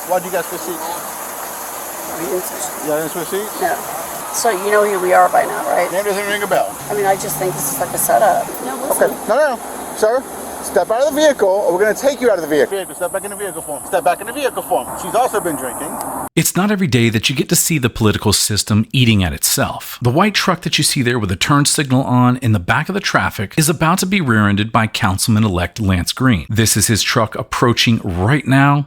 Why'd you guys switch seats? We didn't switch. Y'all didn't switch seats? No. So you know who we are by now, right? Name doesn't ring a bell. I mean, I just think this is like a setup. No, listen. Okay. No. Sir, step out of the vehicle, or we're going to take you out of the vehicle. Step back in the vehicle for him. Step back in the vehicle for him. She's also been drinking. It's not every day that you get to see the political system eating at itself. The white truck that you see there with a turn signal on in the back of the traffic is about to be rear-ended by Councilman-elect Lance Green. This is his truck approaching right now.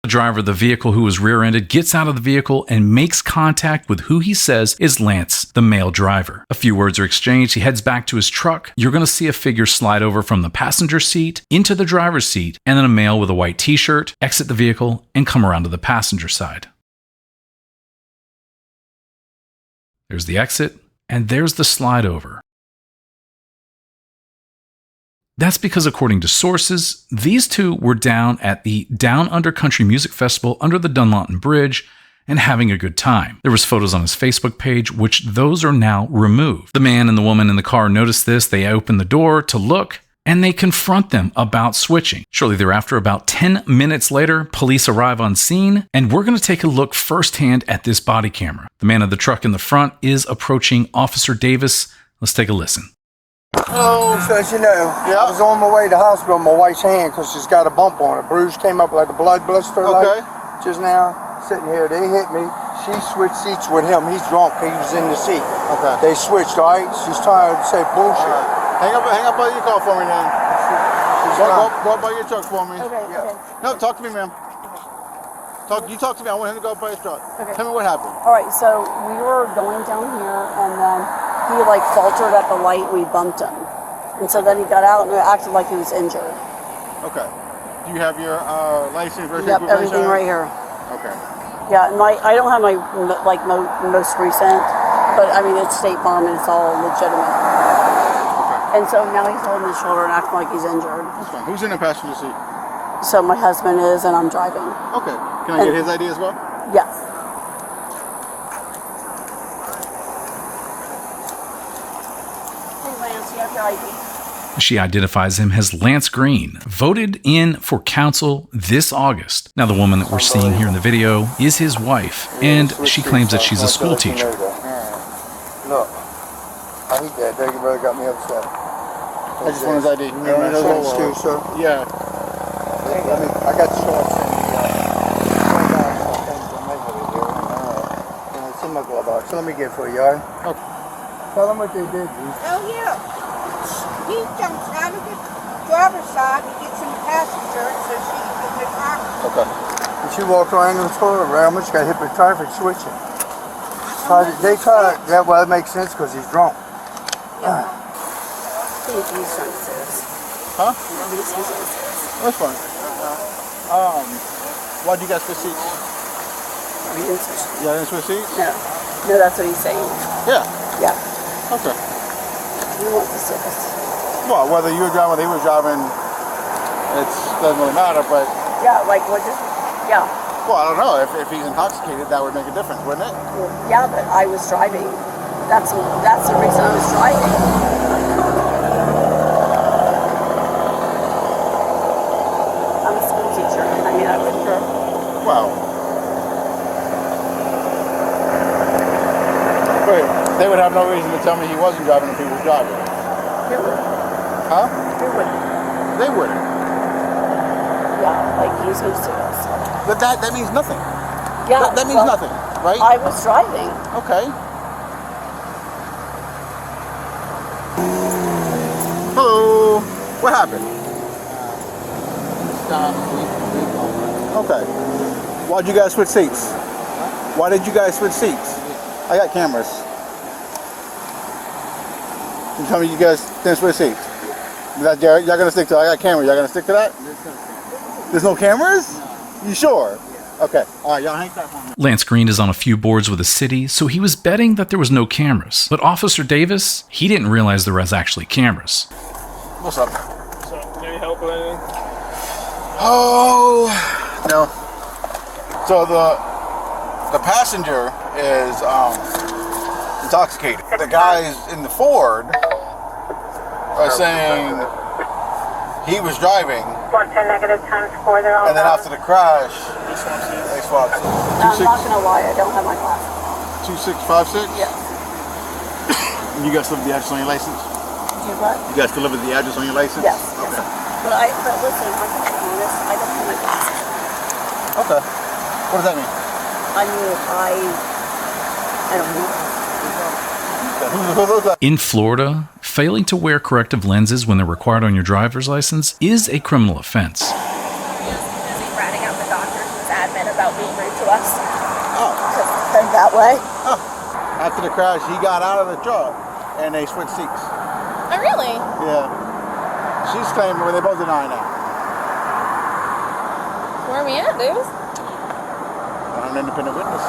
The driver of the vehicle who was rear-ended gets out of the vehicle and makes contact with who he says is Lance, the male driver. A few words are exchanged. He heads back to his truck. You're going to see a figure slide over from the passenger seat into the driver's seat, and then a male with a white t-shirt exit the vehicle and come around to the passenger side. There's the exit, and there's the slide over. That's because, according to sources, these two were down at the Down Under Country Music Festival under the Dunlawton Bridge and having a good time. There was photos on his Facebook page, which those are now removed. The man and the woman in the car notice this. They open the door to look, and they confront them about switching. Shortly thereafter, about 10 minutes later, police arrive on scene, and we're going to take a look firsthand at this body camera. The man of the truck in the front is approaching Officer Davis. Let's take a listen. Hello. So as you know, I was on my way to the hospital with my wife's hand because she's got a bump on it. Bruise came up like a blood blister. Okay. Like just now, sitting here, they hit me. She switched seats with him. He's drunk. He was in the seat. Okay. They switched, all right? She's tired to say bullshit. Hang up by your car for me, then. Go up by your truck for me. Okay. No, talk to me, ma'am. You talk to me. I want him to go up by his truck. Okay. Tell me what happened. All right, so we were going down here, and then he like faltered at the light. We bumped him, and so then he got out and it acted like he was injured. Okay. Do you have your license? Yep, everything right here. Okay. Yeah, and I don't have my most recent, but I mean it's State Farm and it's all legitimate. Okay. And so now he's holding his shoulder and acting like he's injured. That's fine. Who's in the passenger seat? So my husband is, and I'm driving. Okay. Can I get his ID as well? Yes. Hey Lance, you have your ID. She identifies him as Lance Green, voted in for council this August. Now, the woman that we're seeing here in the video is his wife, and she claims that she's a school teacher. Look, I hate that. They really got me upset. I just want his ID. Insurance too, sir. Yeah. I got the shorts and it's in my glove box. So let me get it for you, all right? Okay. Tell them what they did, dude. Oh, yeah. He jumps out of the driver's side and gets in the passenger so she can get in the driver. Okay. And she walked around in the toilet around, she got hit with traffic switching. They tried that, well, it makes sense because he's drunk. Yeah. These insurances. Huh? These insurances. That's fine. Why'd you guys switch seats? We didn't switch. Yeah, didn't switch seats? No, that's what he's saying. Yeah. Yeah. Okay. He wants to sit us. Well, whether you were driving or he was driving, it doesn't really matter, but... Yeah, like what just, yeah. Well, I don't know. If he's intoxicated, that would make a difference, wouldn't it? Well, yeah, but I was driving. That's the reason I was driving. I'm a school teacher. I mean, I wouldn't go. Well... But they would have no reason to tell me he wasn't driving if he was driving. Who would? Huh? Who would? They wouldn't. Yeah, like he's going to sue us. But that means nothing. Yeah. That means nothing, right? I was driving. Okay. Hello. What happened? Okay. Why'd you guys switch seats? Why did you guys switch seats? I got cameras. You tell me you guys didn't switch seats. Y'all gonna stick to it. I got cameras. Y'all gonna stick to that? There's no cameras? You sure? Okay. All right, y'all hang tight for me. Lance Green is on a few boards with the city, so he was betting that there was no cameras. But Officer Davis, he didn't realize there was actually cameras. What's up? So, need help with anything? Oh, no. So the passenger is intoxicated. The guys in the Ford are saying he was driving 110 negative times 4. They're all And then after the crash, This one, see? they swapped. I'm not gonna lie, I don't have my glasses. 2656? Yes. You guys still have the address on your license? Do what? You guys still live with the address on your license? Yes. Okay. But listen, I'm gonna be honest, I don't have my glasses. Okay. What does that mean? I mean, I don't know. In Florida, failing to wear corrective lenses when they're required on your driver's license is a criminal offense. He was busy ratting out the doctor who was adamant about being rude to us. Turn that way. After the crash, he got out of the truck and they switched seats. Oh, really? Yeah. She's claiming, well, they both deny now. Where are we at, dudes? I'm an independent witness.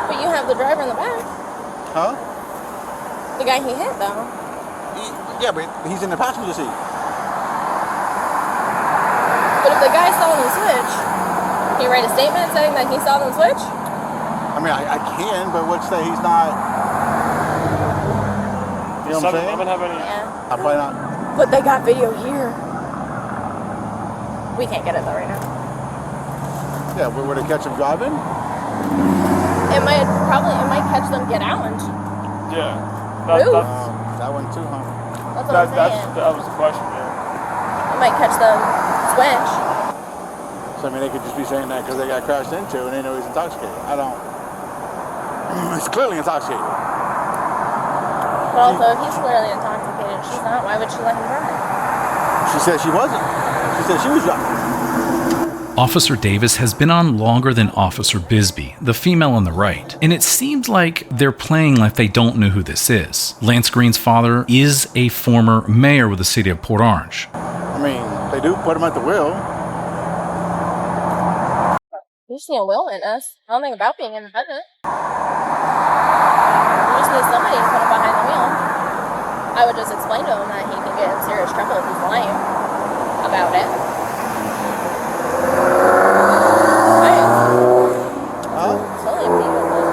But you have the driver in the back. Huh? The guy he hit, though. Yeah, but he's in the passenger seat. But if the guy saw them switch, can you write a statement saying that he saw them switch? I mean, I can, but what's that he's not... You know what I'm saying? Haven't have any. Yeah. I'm probably not... But they got video here. We can't get it though right now. Yeah, but would it catch him driving? It might catch them get out and Yeah. Move. That one too, huh? that's what I'm saying. That was the question, yeah. It might catch them switch. So, I mean, they could just be saying that because they got crashed into and they know he's intoxicated. I don't... He's clearly intoxicated. But also, if he's clearly intoxicated, she's not. Why would she let him drive? She said she wasn't. She said she was driving. Officer Davis has been on longer than Officer Bisbee, the female on the right, and it seems like they're playing like they don't know who this is. Lance Green's father is a former mayor with the city of Port Orange. I mean, they do put him at the wheel. You just need a will witness. I don't think about being independent. You just need somebody to put him behind the wheel. I would just explain to him that he can get in serious trouble if he's lying about it. Right. Huh? It's only a legal thing.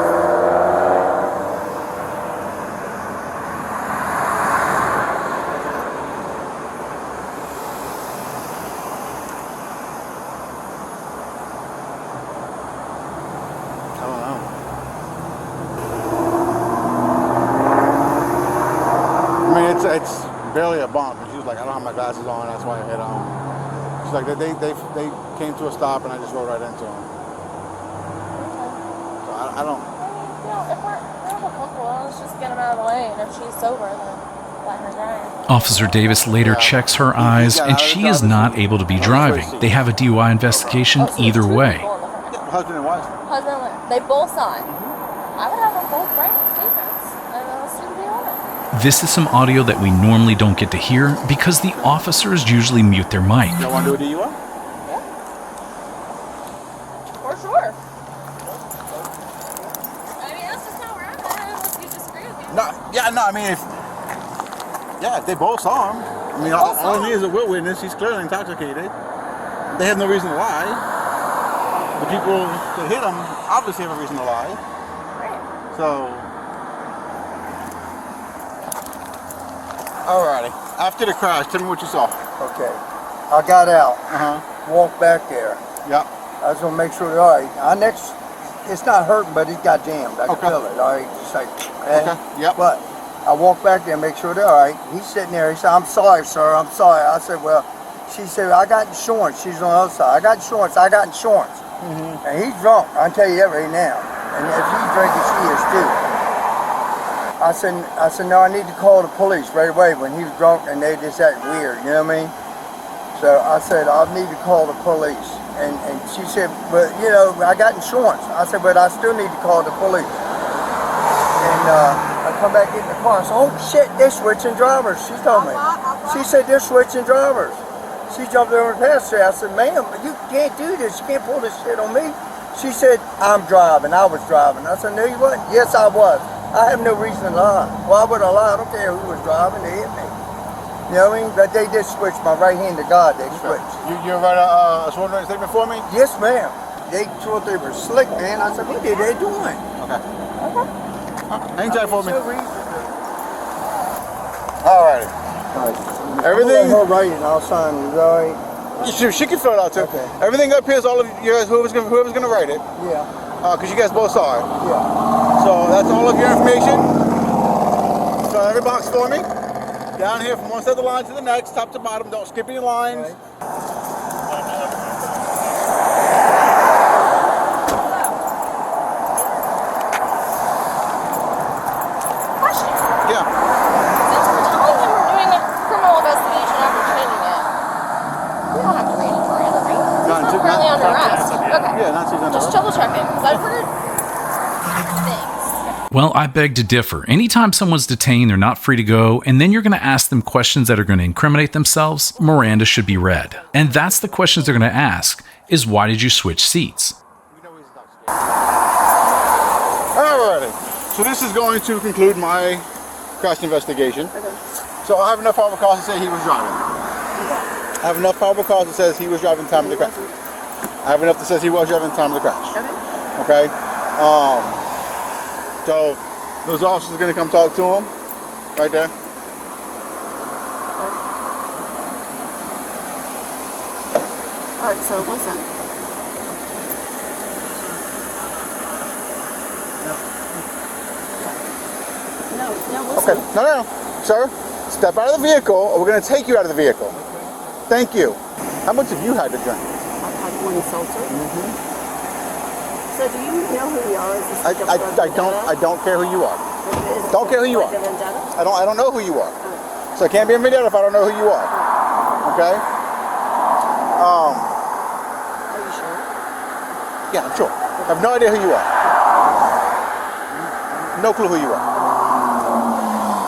I don't know. I mean, it's barely a bump. And she was like, I don't have my glasses on. That's why I hit on. She's like, they came to a stop and I just rode right into them. So I don't. You know, if we're comfortable, let's just get him out of the way. And if she's sober, then let her drive. Officer Davis later checks her eyes, and she is not able to be driving. They have a DUI investigation either way. Husband and wife. They both saw it. I would have them both write statements. And let's see what they are. This is some audio that we normally don't get to hear because the officers usually mute their mic. Y'all want to do a DUI? For sure. I mean, that's just how we're at it, unless you disagree with me. No, yeah, no, I mean, if they both saw him. I mean, all he is a will witness. He's clearly intoxicated. They have no reason to lie. The people that hit him obviously have a reason to lie. Right. So, alrighty. After the crash, tell me what you saw. Okay. I got out, Uh-huh. walked back there. Yep. I was gonna make sure they're all right. It's not hurting, but it got jammed. I can feel it. All right, just like, Okay. Yep. But I walked back there and make sure they're all right. He's sitting there. He said, "I'm sorry, sir. I'm sorry." I said, "Well," she said, "I got insurance." She's on the other side. "I got insurance. I got insurance." And he's drunk. I can tell you that right now. And if he's drinking, she is too. I said, "No, I need to call the police right away." When he was drunk and they just act weird, you know what I mean? So I said, "I need to call the police." And she said, "But you know, I got insurance." I said, "But I still need to call the police." And I come back in the car. I said, "Oh shit, they're switching drivers." She told me. She said they're switching drivers. She jumped over the passenger. I said, "Ma'am, you can't do this. You can't pull this shit on me." She said, "I'm driving. I was driving." I said, "No, you wasn't." "Yes, I was. I have no reason to lie." "Why would I lie? I don't care who was driving. They hit me." You know what I mean? But they just switched my right hand to God. They switched. You write a sworn written statement for me? Yes, ma'am. They thought they were slick, man. I said, "What are they doing?" Okay. Hang tight for me. No reason. Alrighty. All right. Everything. I'm gonna let her write it and I'll sign it. Is that all right? She can fill it out too. Okay. Everything up here is all of you guys, whoever's gonna write it. Yeah. Because you guys both saw it. Yeah. So that's all of your information. Fill every box for me. Down here from one side of the line to the next, top to bottom. Don't skip any lines. Okay. Question. Yeah. Since we're telling him we're doing a criminal investigation after changing it, we don't have to read any Miranda, right? He's Not not too- currently not- under arrest. Okay. Yeah, not too Just double checking, because I've heard things. Well, I beg to differ. Anytime someone's detained, they're not free to go, and then you're going to ask them questions that are going to incriminate themselves, Miranda should be read. And that's the questions they're going to ask, is why did you switch seats? Alrighty. So this is going to conclude my crash investigation. So I have enough probable cause to say he was driving. I have enough probable cause that says he was driving at the time of the crash. I have enough that says he was driving at the time of the crash. Okay? So those officers are going to come talk to him right there. All right, so listen. No, listen. Okay. No. Sir, step out of the vehicle or we're going to take you out of the vehicle. Thank you. How much have you had to drink? I've had one seltzer. So do you know who we are? Is this like a I don't care who you are. Is it don't care who you like are. a vendetta? I don't know who you are. So I can't be a vendetta if I don't know who you are. Okay? Are you sure? Yeah, I'm sure. I have no idea who you are. No clue who you are.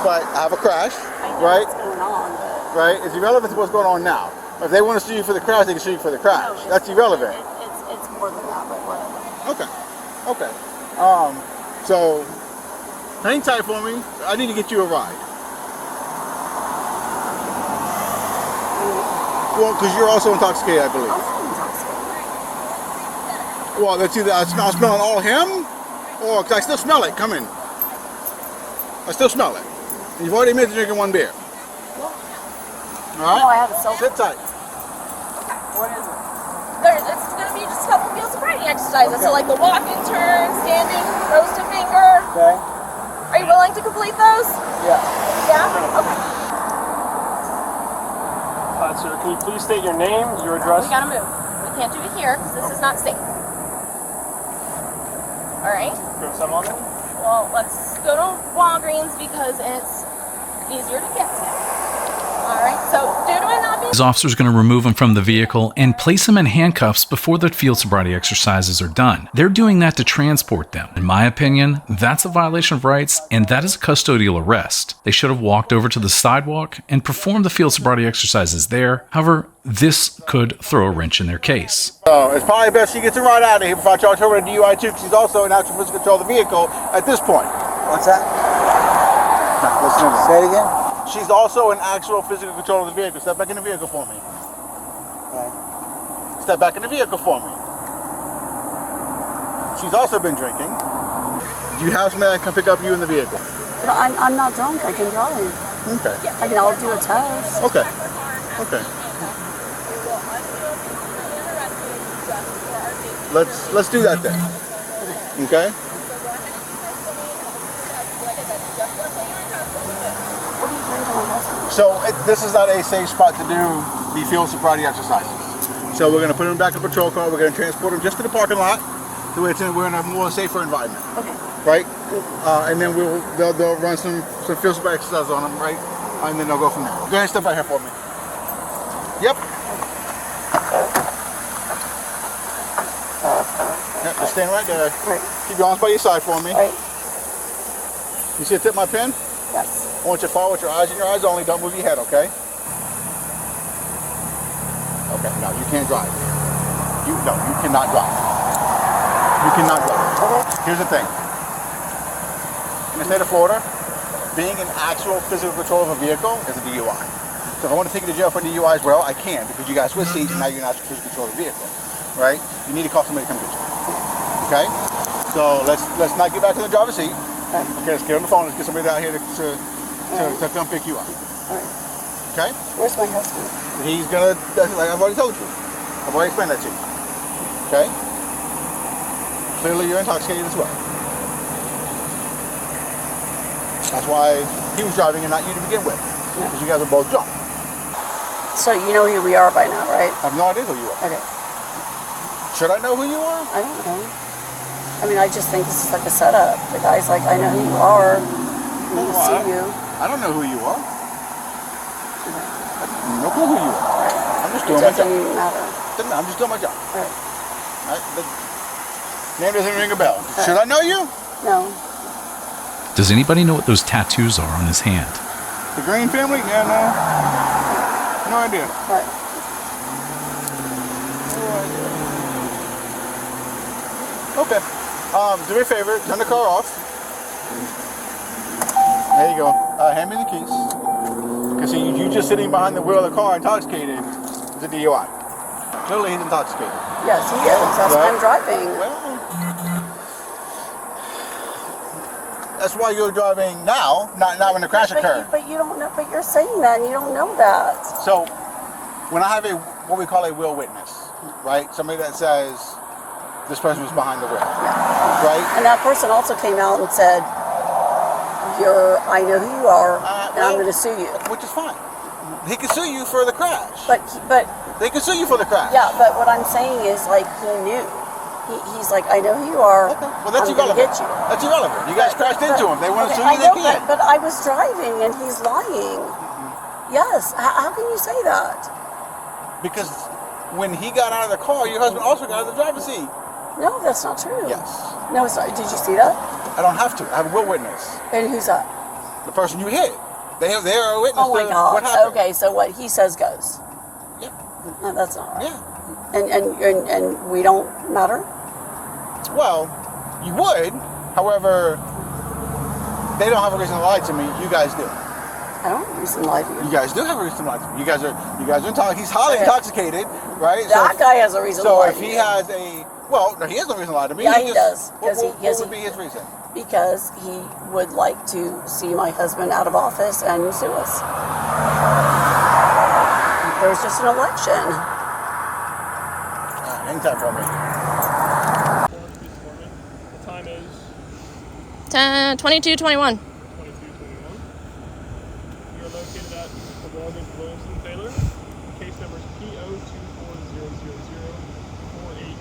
But I have a crash, I know right? what's going on, but Right? It's irrelevant to what's going on now. If they want to sue you for the crash, they can sue you for the crash. no, That's irrelevant. It's more than that, but whatever. Okay. So hang tight for me. I need to get you a ride. Well, because you're also intoxicated, I believe. I'm still intoxicated. Well, that's either I'm smelling all him, or because I still smell it coming. I still smell it. And you've already admitted to drinking one beer. All right. No, I have a seltzer. Sit tight. What is it? It's going to be just a couple field sobriety exercises. So like the walking, turn, standing, nose to finger. Okay. Are you willing to complete those? Yeah. Yeah? Okay. Sir, can you please state your name, your address? We gotta move. We can't do it here because this is not safe. Alright? Go some on it? Well, let's go to Walgreens because it's easier to get to. Alright, so due to it not being These officers are going to remove him from the vehicle and place him in handcuffs before the field sobriety exercises are done. They're doing that to transport them. In my opinion, that's a violation of rights, and that is a custodial arrest. They should have walked over to the sidewalk and performed the field sobriety exercises there. However, this could throw a wrench in their case. So it's probably best she gets a ride out of here before I charge her with a DUI too, because she's also in actual physical control of the vehicle at this point. What's that? Now, listen to me. Say it again. She's also in actual physical control of the vehicle. Step back in the vehicle for me. Okay. Step back in the vehicle for me. She's also been drinking. Do you have somebody that can pick up you in the vehicle? But I'm not drunk. I can drive. Okay. I'll do a test. Okay. Okay. Let's do that then. Okay. So this is not a safe spot to do the field sobriety exercises. So we're going to put him back in a patrol car. We're going to transport him just to the parking lot. So we're in a more safer environment. Okay. Right? And then they'll run some field sobriety exercises on him, right? And then they'll go from there. Go ahead and step out here for me. Yep. Yep, just stand right there. Right. Keep your arms by your side for me. Right. You see the tip of my pen? Yes. I want you to follow with your eyes and your eyes only. Don't move your head, okay? Okay, no, you can't drive. You cannot drive. You cannot drive. Here's the thing. In the state of Florida, being in actual physical control of a vehicle is a DUI. So if I want to take you to jail for DUI as well, I can, because you guys switch seats and now you're in actual physical control of the vehicle. Right? You need to call somebody to come get you. Okay? So let's not get back to the driver's seat. Okay, let's get on the phone. Let's get somebody out here to come pick you up. All right. Okay? Where's my husband? He's gonna, like I've already told you. I've already explained that to you. Okay? Clearly you're intoxicated as well. That's why he was driving and not you to begin with. Because you guys are both drunk. So you know who we are by now, right? I have no idea who you are. Okay. Should I know who you are? I don't know. I mean, I just think this is like a setup. The guy's like, I know who you are. I need to see you. I don't know who you are. I have no clue who you are. I'm just It doing my doesn't job. even matter. I'm just doing my job. Right. The name doesn't ring a bell. Should I know you? No. Does anybody know what those tattoos are on his hand? The Green family? Yeah, no. No idea. Right. Okay. Do me a favor. Turn the car off. There you go. Hand me the keys. Because you just sitting behind the wheel of the car intoxicated is a DUI. Clearly he's intoxicated. Yes, he is. That's why I'm driving. Well, that's why you're driving now, not when the crash occurred. But you don't know. But you're saying that, and you don't know that. So, when I have what we call a wheel witness, right? Somebody that says this person was behind the wheel, right? And that person also came out and said, I know who you are, and I'm going to sue you. Which is fine. He can sue you for the crash. But They can sue you for the crash. yeah. But what I'm saying is, like, he knew. He's like, I know who you are. Okay. Well, that's I'm gonna irrelevant. get you. That's irrelevant. You guys crashed into him. They want to sue I you, know, they can. but I was driving, and he's lying. Yes. How can you say that? Because when he got out of the car, your husband also got out of the driver's seat. No, that's not true. Yes. No, it's not. Did you see that? I don't have to. I have a wheel witness. And who's that? The person you hit. They are a witness Oh my to God. what happened. Okay, so what he says goes. Yeah. No, that's not right. Yeah. And we don't matter? Well, you would. However, they don't have a reason to lie to me. You guys do. I don't have a reason to lie to you. You guys do have a reason to lie to me. You guys are intoxicated. He's highly intoxicated, right? That guy has a reason to So lie if to he you. has a no, he has no reason to lie to me. Yeah, he does. What would be his reason? Because he would like to see my husband out of office and sue us. There's just an election. Anytime for me. The time is 22:21. 22:21. You are located at the Walgreens Williamson Taylor. Case number is P0240004830.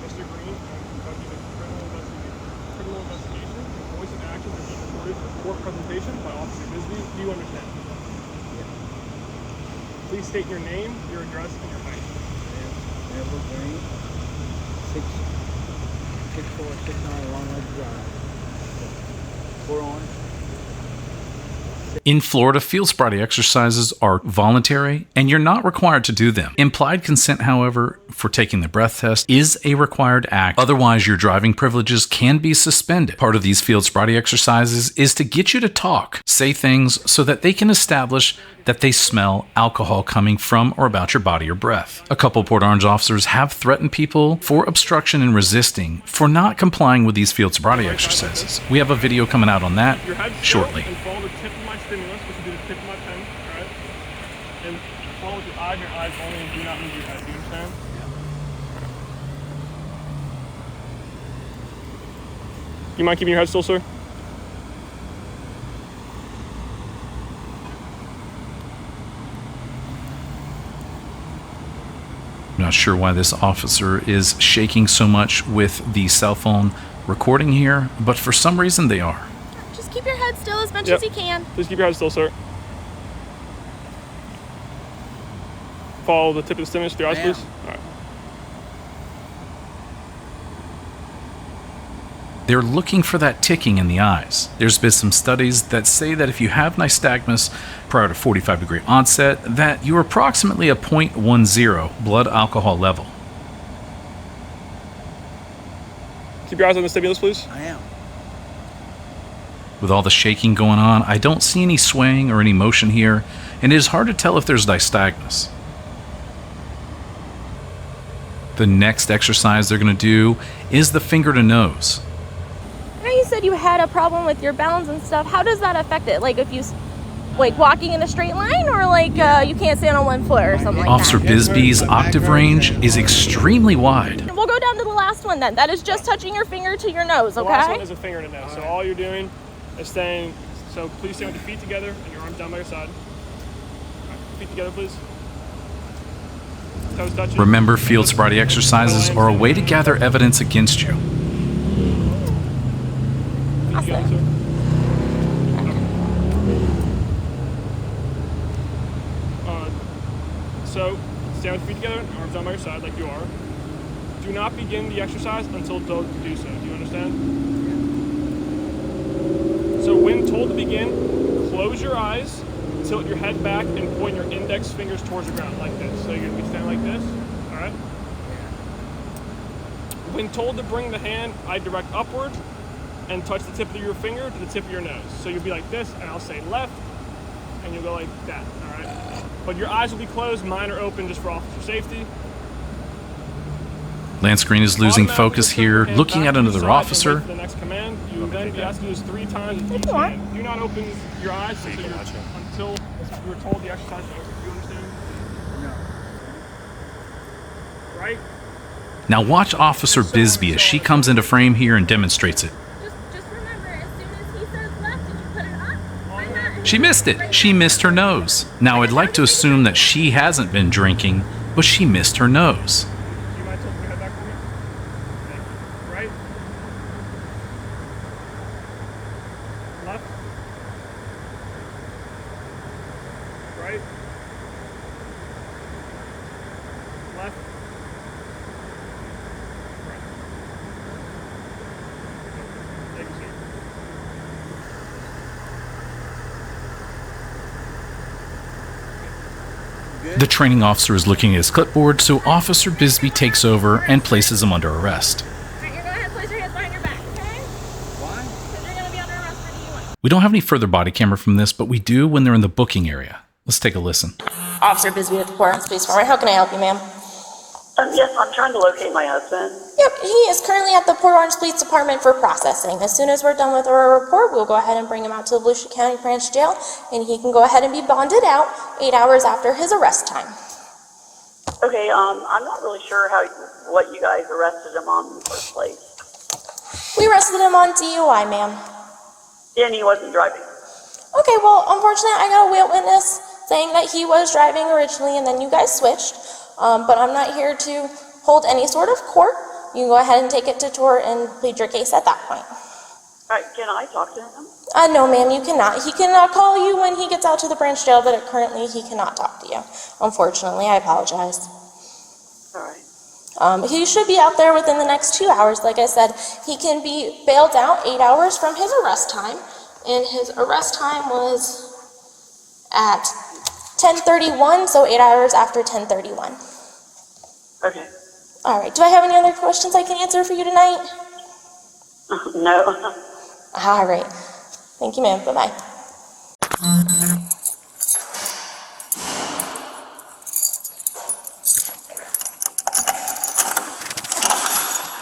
Mr. Green, I'm conducting a criminal investigation. Your voice and actions are being recorded for court presentation by Officer Bisbee. Do you understand? Yeah. Please state your name, your address, and your height. Edward Green, 6469 Long Ledge Drive. 4 on. In Florida, field sobriety exercises are voluntary and you're not required to do them. Implied consent, however, for taking the breath test is a required act. Otherwise, your driving privileges can be suspended. Part of these field sobriety exercises is to get you to talk, say things so that they can establish that they smell alcohol coming from or about your body or breath. A couple Port Orange officers have threatened people for obstruction and resisting for not complying with these field sobriety exercises. We have a video coming out on that shortly. And follow the tip of my stimulus, which would be the tip of my pen, alright? And follow with your eyes only, and do not move your head. Do you understand? You mind keeping your head still, sir? I'm not sure why this officer is shaking so much with the cell phone recording here, but for some reason they are. Just keep your head still as much as you can. Please keep your head still, sir. Follow the tip of the stimulus with your eyes, please. All right. They're looking for that ticking in the eyes. There's been some studies that say that if you have nystagmus prior to 45-degree onset, that you're approximately a 0.10 blood alcohol level. Keep your eyes on the stimulus, please. I am. With all the shaking going on, I don't see any swaying or any motion here, and it is hard to tell if there's nystagmus. The next exercise they're going to do is the finger to nose. I know you said you had a problem with your balance and stuff. How does that affect it? Like if you like walking in a straight line, or like you can't stand on one foot or something like Officer that? Bisbee's octave range is extremely wide. We'll go down to the last one then. That is just touching your finger to your nose, okay? The last one is a finger to nose. So all you're doing is staying, so please stay with your feet together and your arms down by your side. All right, feet together, please. Toes touching. Remember, field sobriety exercises are a way to gather evidence against you. Feet together, sir. So, stand with your feet together, arms down by your side like you are. Do not begin the exercise until told to do so. Do you understand? So when told to begin, close your eyes, tilt your head back, and point your index fingers towards the ground like this. So you're going to be standing like this, all right? When told to bring the hand, I direct upward and touch the tip of your finger to the tip of your nose. So you'll be like this, and I'll say left, and you'll go like that, all right? But your eyes will be closed, mine are open just for officer safety. Lance Green is losing focus here, looking at another officer. The next command, you will then be asked to do this 3 times with each hand. Do not open your eyes until you're told the exercise is over. Do you understand? No. Right? Now watch Officer Bisbee as she comes into frame here and demonstrates it. Just remember, as soon as he says left, did you put it up? I'm not. She missed it. She missed her nose. Now I'd like to assume that she hasn't been drinking, but she missed her nose. Do you mind tilting your head back for me? Thank you. Right? Left? Right? Left? Right. Thank you, sir. The training officer is looking at his clipboard, so Officer Bisbee takes over and places him under arrest. Alright, you're gonna have to place your hands behind your back, okay? Why? Because you're gonna be under arrest for DUI. We don't have any further body camera from this, but we do when they're in the booking area. Let's take a listen. Officer Bisbee at the Port Orange Police Department. How can I help you, ma'am? Yes, I'm trying to locate my husband. Yep, he is currently at the Port Orange Police Department for processing. As soon as we're done with our report, we'll go ahead and bring him out to the Volusia County Branch Jail, and he can go ahead and be bonded out 8 hours after his arrest time. Okay, I'm not really sure what you guys arrested him on in the first place. We arrested him on DUI, ma'am. And he wasn't driving. Okay, well, unfortunately, I got a witness saying that he was driving originally, and then you guys switched. But I'm not here to hold any sort of court. You can go ahead and take it to court and plead your case at that point. All right, can I talk to him? No, ma'am, you cannot. He cannot call you when he gets out to the branch jail, but currently he cannot talk to you. Unfortunately, I apologize. All right. He should be out there within the next 2 hours. Like I said, he can be bailed out 8 hours from his arrest time, and his arrest time was at 10:31, so 8 hours after 10:31. Okay. All right. Do I have any other questions I can answer for you tonight? No. All right. Thank you, ma'am. Bye-bye.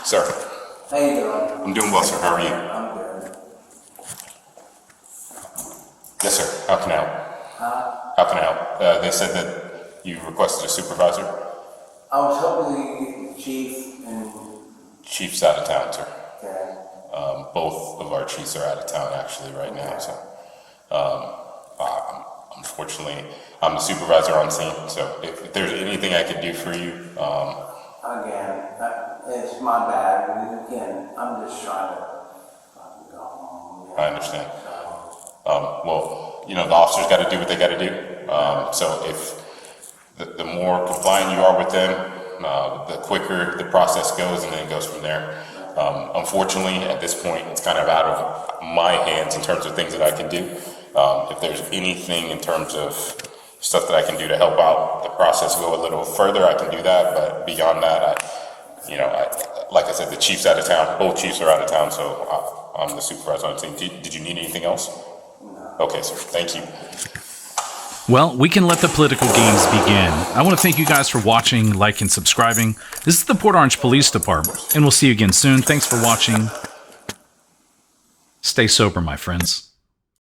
Sir. How you doing? I'm doing well, sir. How are you? I'm good. Yes, sir. How can I help? How can I help? They said that you requested a supervisor. I was hoping to get the chief and... Chief's out of town, sir. Okay. Both of our chiefs are out of town actually right now, so unfortunately I'm the supervisor on scene, so if there's anything I can do for you, Again, it's my bad. Again, I'm just trying to go home. I understand. Well, you know, the officers got to do what they got to do. So if the more compliant you are with them, the quicker the process goes, and then it goes from there. Unfortunately, at this point, it's kind of out of my hands in terms of things that I can do. If there's anything in terms of stuff that I can do to help out the process go a little further, I can do that. But beyond that, like I said, the chief's out of town. Both chiefs are out of town, so I'm the supervisor on the team. Did you need anything else? No. Okay, sir. Thank you. Well, we can let the political games begin. I want to thank you guys for watching, liking, and subscribing. This is the Port Orange Police Department, and we'll see you again soon. Thanks for watching. Stay sober, my friends.